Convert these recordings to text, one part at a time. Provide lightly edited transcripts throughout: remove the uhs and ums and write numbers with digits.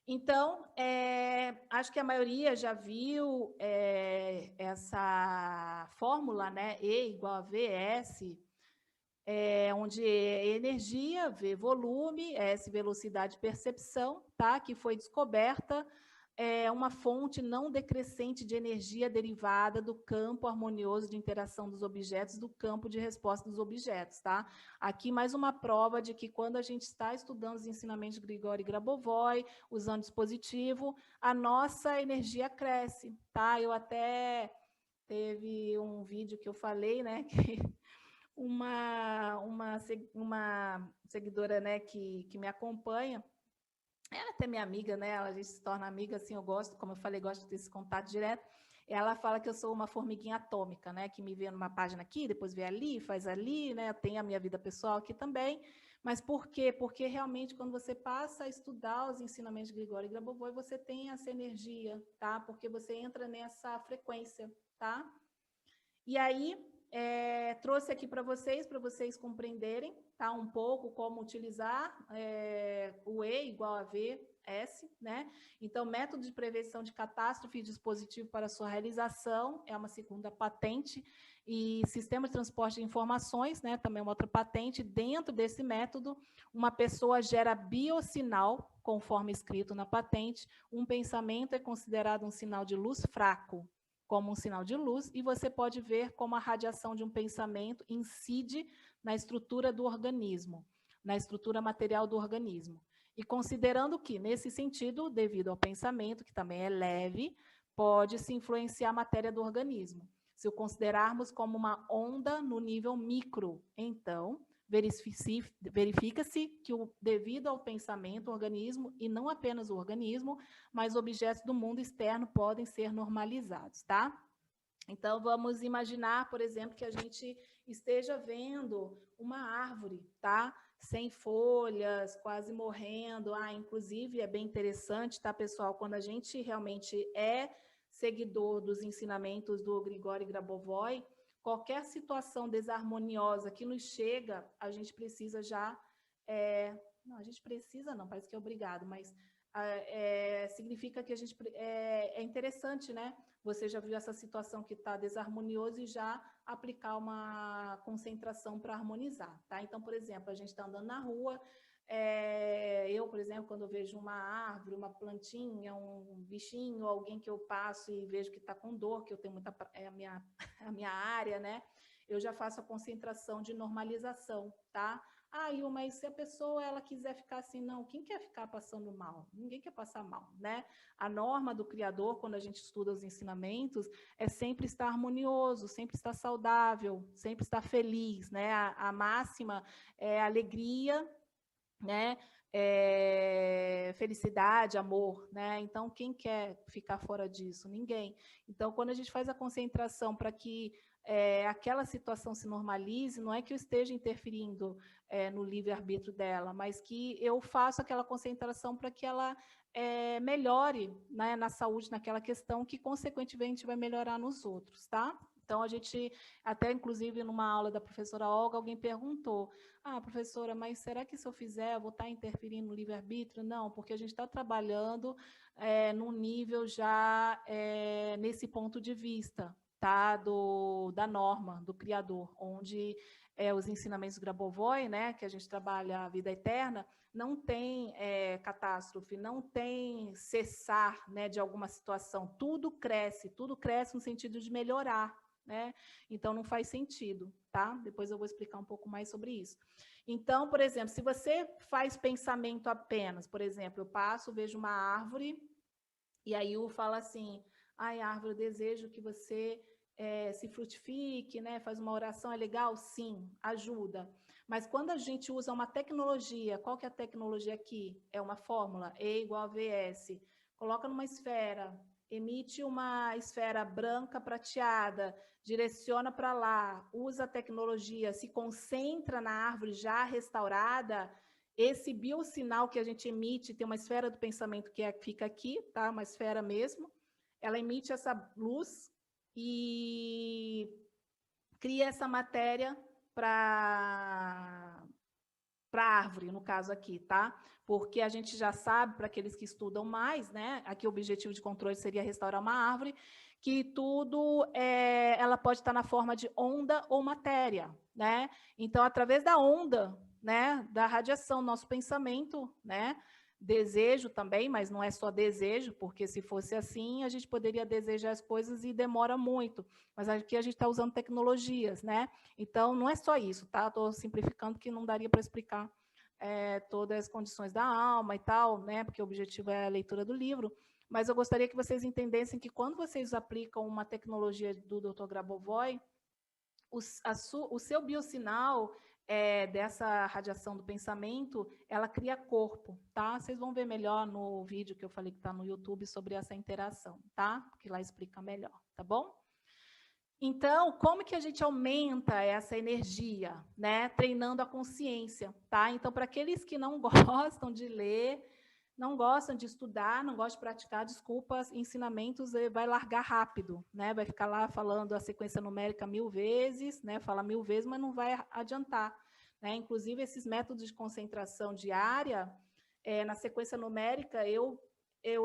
Então, acho que a maioria já viu essa fórmula, né? E igual a VS, onde é energia, V volume, S velocidade de percepção, tá? Que foi descoberta uma fonte não decrescente de energia derivada do campo harmonioso de interação dos objetos, do campo de resposta dos objetos, tá? Aqui mais uma prova de que quando a gente está estudando os ensinamentos de Grigori Grabovoi, usando dispositivo, a nossa energia cresce, tá? Eu até teve um vídeo que eu falei, né, que uma seguidora, né, que me acompanha, ela é até minha amiga, né? A gente se torna amiga, assim, eu gosto, como eu falei, gosto desse contato direto. Ela fala que eu sou uma formiguinha atômica, né? Que me vê numa página aqui, depois vê ali, faz ali, né? Tem a minha vida pessoal aqui também. Mas por quê? Porque realmente quando você passa a estudar os ensinamentos de Grigori Grabovoi, você tem essa energia, tá? Porque você entra nessa frequência, tá? E aí, trouxe aqui para vocês compreenderem, tá? Um pouco como utilizar o E igual a VS, né? Então, método de prevenção de catástrofe e dispositivo para sua realização é uma segunda patente, e sistema de transporte de informações, né? Também uma outra patente. Dentro desse método, uma pessoa gera biosinal, conforme escrito na patente. Um pensamento é considerado um sinal de luz fraco, como um sinal de luz, e você pode ver como a radiação de um pensamento incide na estrutura do organismo, na estrutura material do organismo. E considerando que, nesse sentido, devido ao pensamento, que também é leve, pode-se influenciar a matéria do organismo. Se o considerarmos como uma onda no nível micro, então, verifica-se que, devido ao pensamento, o organismo, e não apenas o organismo, mas objetos do mundo externo podem ser normalizados, tá? Então, vamos imaginar, por exemplo, que a gente esteja vendo uma árvore, tá? Sem folhas, quase morrendo. Inclusive, é bem interessante, tá, pessoal? Quando a gente realmente é seguidor dos ensinamentos do Grigori Grabovoi, qualquer situação desarmoniosa que nos chega, a gente precisa já... não, a gente precisa não, parece que é obrigado, mas significa que a gente é interessante, né? Você já viu essa situação que está desarmonioso e já aplicar uma concentração para harmonizar, tá? Então, por exemplo, a gente está andando na rua, eu, por exemplo, quando eu vejo uma árvore, uma plantinha, um bichinho, alguém que eu passo e vejo que está com dor, que eu tenho muita... a minha área, né? Eu já faço a concentração de normalização, tá? Mas se a pessoa ela quiser ficar assim, não, quem quer ficar passando mal? Ninguém quer passar mal, né? A norma do Criador, quando a gente estuda os ensinamentos, é sempre estar harmonioso, sempre estar saudável, sempre estar feliz, né? A máxima é alegria, né? Felicidade, amor, né? Então, quem quer ficar fora disso? Ninguém. Então, quando a gente faz a concentração para que aquela situação se normalize, não é que eu esteja interferindo no livre-arbítrio dela, mas que eu faço aquela concentração para que ela melhore, né, na saúde, naquela questão, que, consequentemente, vai melhorar nos outros, tá? Então, a gente, até inclusive numa aula da professora Olga, alguém perguntou: professora, mas será que se eu fizer, eu vou estar interferindo no livre-arbítrio? Não, porque a gente está trabalhando num nível já nesse ponto de vista, tá? Da norma, do Criador, onde os ensinamentos Grabovoi, né, que a gente trabalha a vida eterna, não tem catástrofe, não tem cessar, né, de alguma situação. Tudo cresce no sentido de melhorar, né? Então, não faz sentido, tá? Depois eu vou explicar um pouco mais sobre isso. Então, por exemplo, se você faz pensamento apenas, por exemplo, eu passo, vejo uma árvore, e aí o fala assim: árvore, eu desejo que você se frutifique, né? Faz uma oração, é legal? Sim, ajuda. Mas quando a gente usa uma tecnologia, qual que é a tecnologia aqui? É uma fórmula, E igual a VS. Coloca numa esfera, emite uma esfera branca prateada, direciona para lá, usa a tecnologia, se concentra na árvore já restaurada. Esse biosinal que a gente emite, tem uma esfera do pensamento que fica aqui, tá? Uma esfera mesmo. Ela emite essa luz e cria essa matéria para para a árvore, no caso aqui, tá? Porque a gente já sabe, para aqueles que estudam mais, né? Aqui o objetivo de controle seria restaurar uma árvore, que tudo ela pode estar na forma de onda ou matéria, né? Então, através da onda, né, da radiação, nosso pensamento, né, desejo também, mas não é só desejo, porque se fosse assim, a gente poderia desejar as coisas e demora muito. Mas aqui a gente está usando tecnologias, né? Então, não é só isso, tá? Estou simplificando que não daria para explicar todas as condições da alma e tal, né? Porque o objetivo é a leitura do livro. Mas eu gostaria que vocês entendessem que quando vocês aplicam uma tecnologia do Dr. Grabovoi, o seu biosinal dessa radiação do pensamento, ela cria corpo, tá? Vocês vão ver melhor no vídeo que eu falei que está no YouTube sobre essa interação, tá? Que lá explica melhor, tá bom? Então, como que a gente aumenta essa energia, né? Treinando a consciência, tá? Então, para aqueles que não gostam de ler, não gostam de estudar, não gostam de praticar, desculpa, ensinamentos, vai largar rápido, né? Vai ficar lá falando a sequência numérica 1000 vezes, né? Fala 1000 vezes, mas não vai adiantar, né? Inclusive, esses métodos de concentração diária, na sequência numérica, eu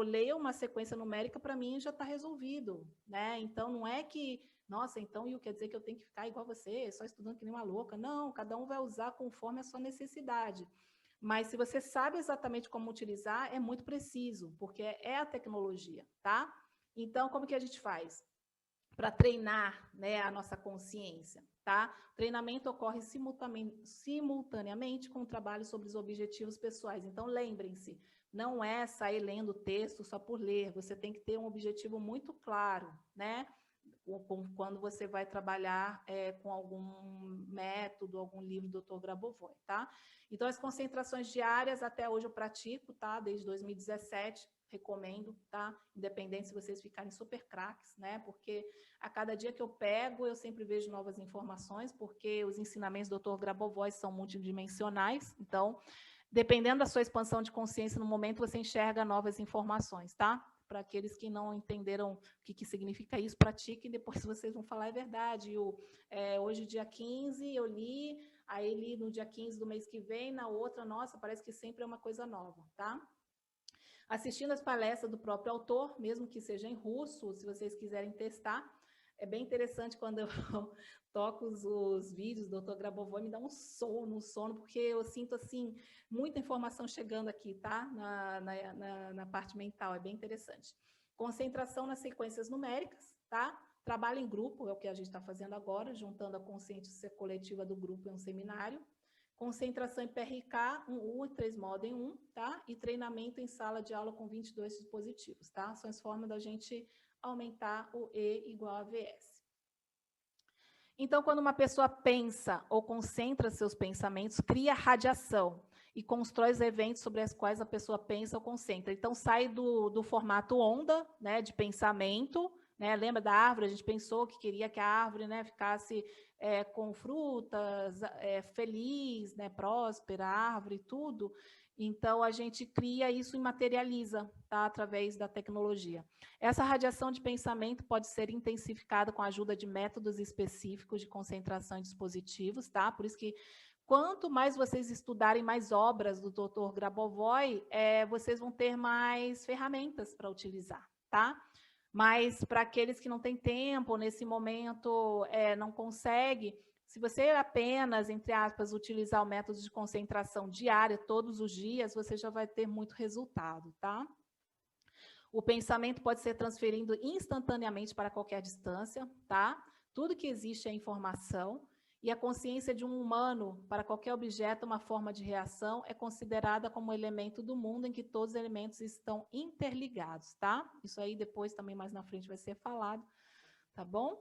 leio uma sequência numérica, para mim já está resolvido, né? Então, não é que, nossa, então quer dizer que eu tenho que ficar igual você, só estudando que nem uma louca. Não, cada um vai usar conforme a sua necessidade. Mas se você sabe exatamente como utilizar, é muito preciso, porque é a tecnologia, tá? Então, como que a gente faz? Para treinar, né, a nossa consciência, tá? O treinamento ocorre simultaneamente com o trabalho sobre os objetivos pessoais. Então, lembrem-se, não é sair lendo texto só por ler, você tem que ter um objetivo muito claro, né? Quando você vai trabalhar com algum método, algum livro do Dr. Grabovoi, tá? Então, as concentrações diárias, até hoje eu pratico, tá? Desde 2017, recomendo, tá? Independente se vocês ficarem super craques, né? Porque a cada dia que eu pego, eu sempre vejo novas informações, porque os ensinamentos do Dr. Grabovoi são multidimensionais, então, dependendo da sua expansão de consciência no momento, você enxerga novas informações, tá? Para aqueles que não entenderam o que significa isso, pratiquem, depois vocês vão falar, é verdade. Hoje, dia 15, eu li, aí li no dia 15 do mês que vem, na outra, nossa, parece que sempre é uma coisa nova, tá? Assistindo as palestras do próprio autor, mesmo que seja em russo, se vocês quiserem testar, é bem interessante quando eu toco os vídeos do Dr. Grabovoi, me dá um sono, porque eu sinto, assim, muita informação chegando aqui, tá? Na parte mental, é bem interessante. Concentração nas sequências numéricas, tá? Trabalho em grupo, é o que a gente está fazendo agora, juntando a consciência coletiva do grupo em um seminário. Concentração em PRK, 1U e 3 modo em 1, tá? E treinamento em sala de aula com 22 dispositivos, tá? São as formas da gente aumentar o E igual a VS. Então, quando uma pessoa pensa ou concentra seus pensamentos, cria radiação e constrói os eventos sobre os quais a pessoa pensa ou concentra. Então, sai do formato onda, né, de pensamento, né? Lembra da árvore? A gente pensou que queria que a árvore, né, ficasse com frutas, feliz, né, próspera, árvore, tudo. Então, a gente cria isso e materializa, tá, através da tecnologia. Essa radiação de pensamento pode ser intensificada com a ajuda de métodos específicos de concentração em dispositivos, tá? Por isso que, quanto mais vocês estudarem mais obras do Dr. Grabovoi, vocês vão ter mais ferramentas para utilizar, tá? Mas para aqueles que não têm tempo, nesse momento não consegue, se você apenas, entre aspas, utilizar o método de concentração diária, todos os dias, você já vai ter muito resultado, tá? O pensamento pode ser transferido instantaneamente para qualquer distância, tá? Tudo que existe é informação, e a consciência de um humano para qualquer objeto, uma forma de reação, é considerada como elemento do mundo em que todos os elementos estão interligados, tá? Isso aí depois, também mais na frente, vai ser falado, tá bom?